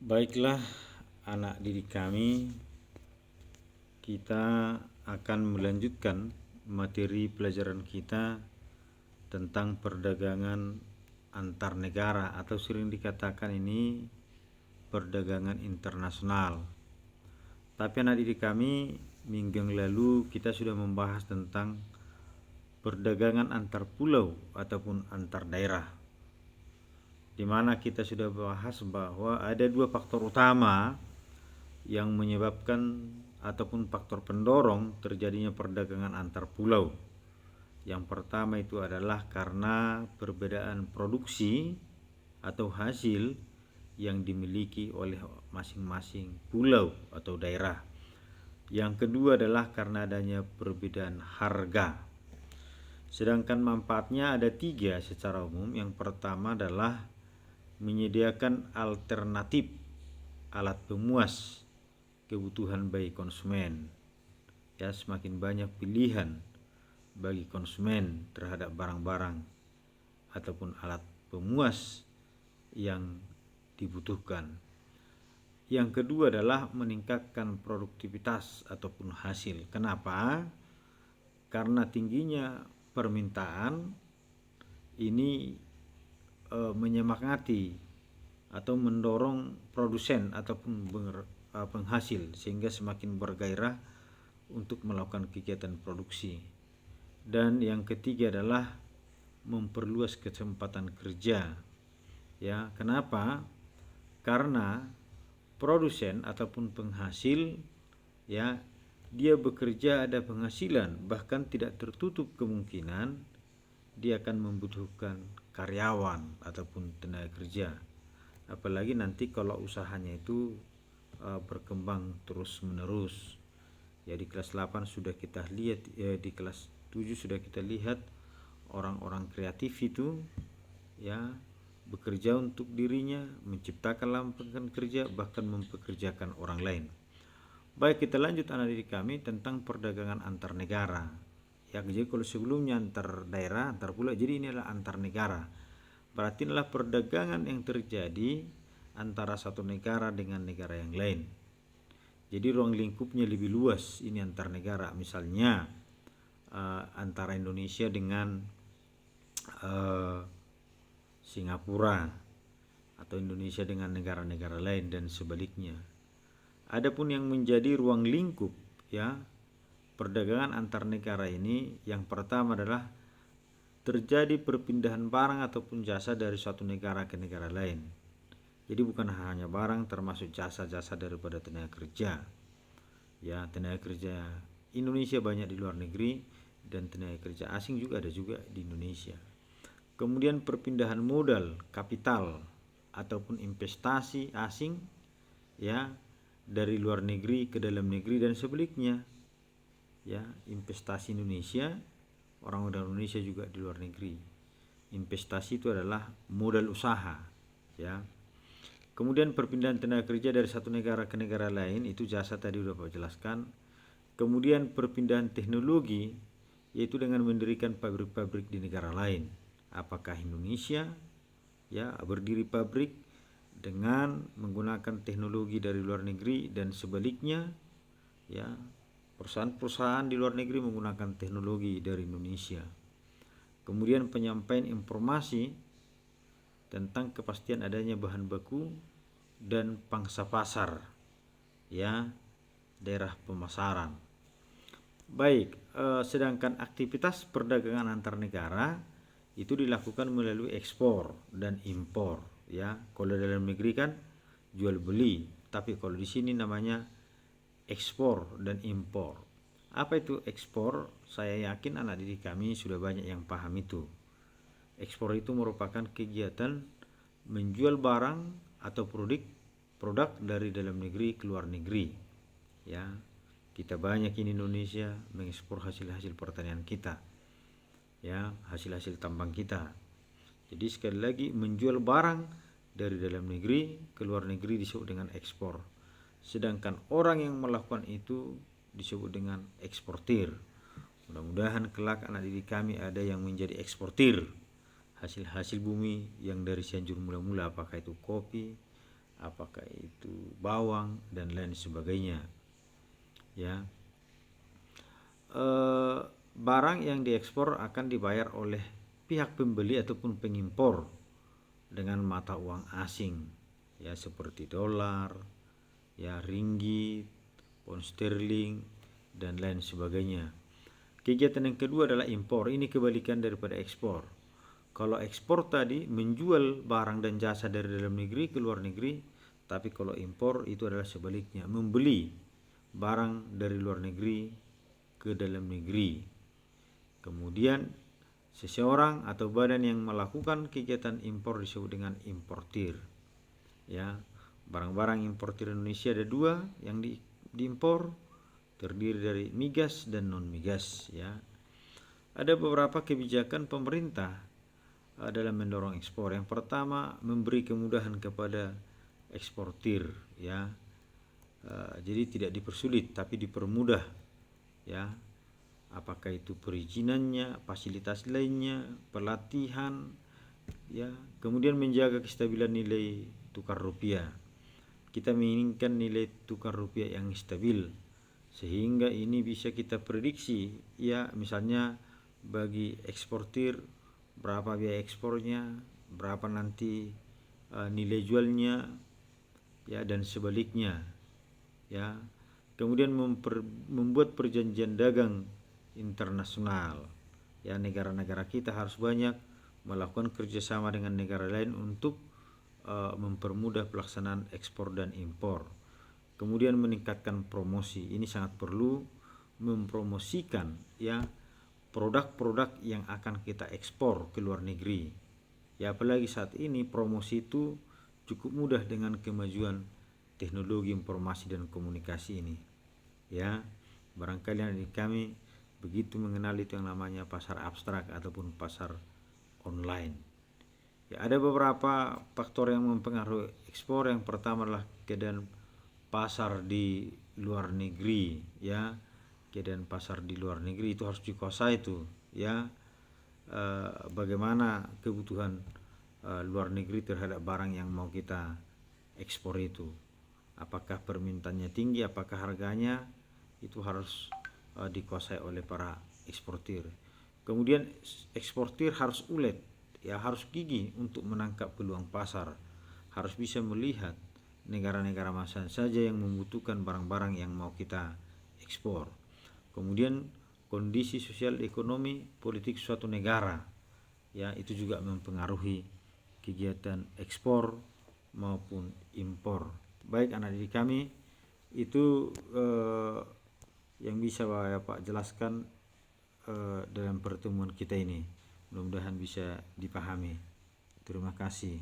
Baiklah anak didik kami, kita akan melanjutkan materi pelajaran kita tentang perdagangan antar negara atau sering dikatakan ini perdagangan internasional. Tapi anak didik kami, minggu yang lalu kita sudah membahas tentang perdagangan antar pulau ataupun antar daerah, di mana kita sudah bahas bahwa ada dua faktor utama yang menyebabkan ataupun faktor pendorong terjadinya perdagangan antar pulau. Yang pertama itu adalah karena perbedaan produksi atau hasil yang dimiliki oleh masing-masing pulau atau daerah. Yang kedua adalah karena adanya perbedaan harga. Sedangkan manfaatnya ada 3 secara umum. Yang pertama adalah menyediakan alternatif alat pemuas kebutuhan bagi konsumen. Ya, semakin banyak pilihan bagi konsumen terhadap barang-barang ataupun alat pemuas yang dibutuhkan. Yang kedua adalah meningkatkan produktivitas ataupun hasil. Kenapa? Karena tingginya permintaan ini menyemangati atau mendorong produsen ataupun penghasil sehingga semakin bergairah untuk melakukan kegiatan produksi. Dan yang ketiga adalah memperluas kesempatan kerja. Ya, kenapa? Karena produsen ataupun penghasil, ya, dia bekerja ada penghasilan, bahkan tidak tertutup kemungkinan dia akan membutuhkan karyawan ataupun tenaga kerja. Apalagi nanti kalau usahanya itu berkembang terus menerus. Ya, di kelas 8 sudah kita lihat, di kelas 7 sudah kita lihat orang-orang kreatif itu ya bekerja untuk dirinya, menciptakan lapangan kerja, bahkan mempekerjakan orang lain. Baik, kita lanjut anak didik kami tentang perdagangan antar negara. Ya, jadi kalau sebelumnya antar daerah, antar pulau, jadi ini adalah antar negara. Berarti adalah perdagangan yang terjadi antara satu negara dengan negara yang lain. Jadi ruang lingkupnya lebih luas ini antar negara. Misalnya antara Indonesia dengan Singapura atau Indonesia dengan negara-negara lain dan sebaliknya. Adapun yang menjadi ruang lingkup ya perdagangan antar negara ini, yang pertama adalah terjadi perpindahan barang ataupun jasa dari suatu negara ke negara lain. Jadi bukan hanya barang, termasuk jasa-jasa daripada tenaga kerja. Ya, tenaga kerja Indonesia banyak di luar negeri dan tenaga kerja asing juga ada juga di Indonesia. Kemudian perpindahan modal, kapital ataupun investasi asing ya dari luar negeri ke dalam negeri dan sebaliknya. Ya, investasi Indonesia, orang-orang Indonesia juga di luar negeri. Investasi itu adalah modal usaha, ya. Kemudian perpindahan tenaga kerja dari satu negara ke negara lain, itu jasa tadi sudah Pak jelaskan. Kemudian perpindahan teknologi, yaitu dengan mendirikan pabrik-pabrik di negara lain. Apakah Indonesia ya berdiri pabrik dengan menggunakan teknologi dari luar negeri dan sebaliknya, ya, perusahaan-perusahaan di luar negeri menggunakan teknologi dari Indonesia. Kemudian penyampaian informasi tentang kepastian adanya bahan baku dan pangsa pasar, ya, daerah pemasaran. Baik, sedangkan aktivitas perdagangan antar negara itu dilakukan melalui ekspor dan impor, ya. Kalau dalam negeri kan jual beli, tapi kalau di sini namanya ekspor dan impor. Apa itu ekspor? Saya yakin anak didik kami sudah banyak yang paham itu. Ekspor itu merupakan kegiatan menjual barang atau produk dari dalam negeri ke luar negeri. Ya, kita banyak di Indonesia mengekspor hasil-hasil pertanian kita. Ya, hasil-hasil tambang kita. Jadi sekali lagi menjual barang dari dalam negeri ke luar negeri disebut dengan ekspor. Sedangkan orang yang melakukan itu disebut dengan eksportir. Mudah-mudahan kelak anak didik kami ada yang menjadi eksportir hasil-hasil bumi yang dari Cianjur mula-mula, apakah itu kopi apakah itu bawang dan lain sebagainya. Ya, barang yang diekspor akan dibayar oleh pihak pembeli ataupun pengimpor dengan mata uang asing, ya seperti dolar, ya ringgit, pound sterling dan lain sebagainya. Kegiatan yang kedua adalah impor. Ini kebalikan daripada ekspor. Kalau ekspor tadi menjual barang dan jasa dari dalam negeri ke luar negeri, tapi kalau impor itu adalah sebaliknya, membeli barang dari luar negeri ke dalam negeri. Kemudian seseorang atau badan yang melakukan kegiatan impor disebut dengan importir. Ya, barang-barang importir Indonesia ada dua yang diimpor, terdiri dari migas dan non migas. Ya, ada beberapa kebijakan pemerintah dalam mendorong ekspor. Yang pertama, memberi kemudahan kepada eksportir. Ya, jadi tidak dipersulit tapi dipermudah. Ya, apakah itu perizinannya, fasilitas lainnya, pelatihan, ya, kemudian menjaga kestabilan nilai tukar rupiah. Kita menginginkan nilai tukar rupiah yang stabil sehingga ini bisa kita prediksi, ya, misalnya bagi eksportir berapa biaya ekspornya, berapa nanti nilai jualnya, ya, dan sebaliknya. Ya, kemudian membuat perjanjian dagang internasional. Ya, negara-negara kita harus banyak melakukan kerjasama dengan negara lain untuk mempermudah pelaksanaan ekspor dan impor. Kemudian meningkatkan promosi. Ini sangat perlu, mempromosikan, ya, produk-produk yang akan kita ekspor ke luar negeri. Ya, apalagi saat ini promosi itu cukup mudah dengan kemajuan teknologi informasi dan komunikasi ini. Ya, barangkali adik kami begitu mengenal itu yang namanya pasar abstrak ataupun pasar online. Ya, ada beberapa faktor yang mempengaruhi ekspor. Yang pertama adalah keadaan pasar di luar negeri. Ya, keadaan pasar di luar negeri itu harus dikuasai itu. Ya, bagaimana kebutuhan luar negeri terhadap barang yang mau kita ekspor itu. Apakah permintaannya tinggi, apakah harganya, itu harus dikuasai oleh para eksportir. Kemudian eksportir harus ulet, ya, harus gigih untuk menangkap peluang pasar. Harus bisa melihat negara-negara mana saja yang membutuhkan barang-barang yang mau kita ekspor. Kemudian kondisi sosial, ekonomi, politik suatu negara, ya, itu juga mempengaruhi kegiatan ekspor maupun impor. Baik anak didik kami, itu yang bisa Bapak jelaskan dalam pertemuan kita ini. Mudah-mudahan bisa dipahami. Terima kasih.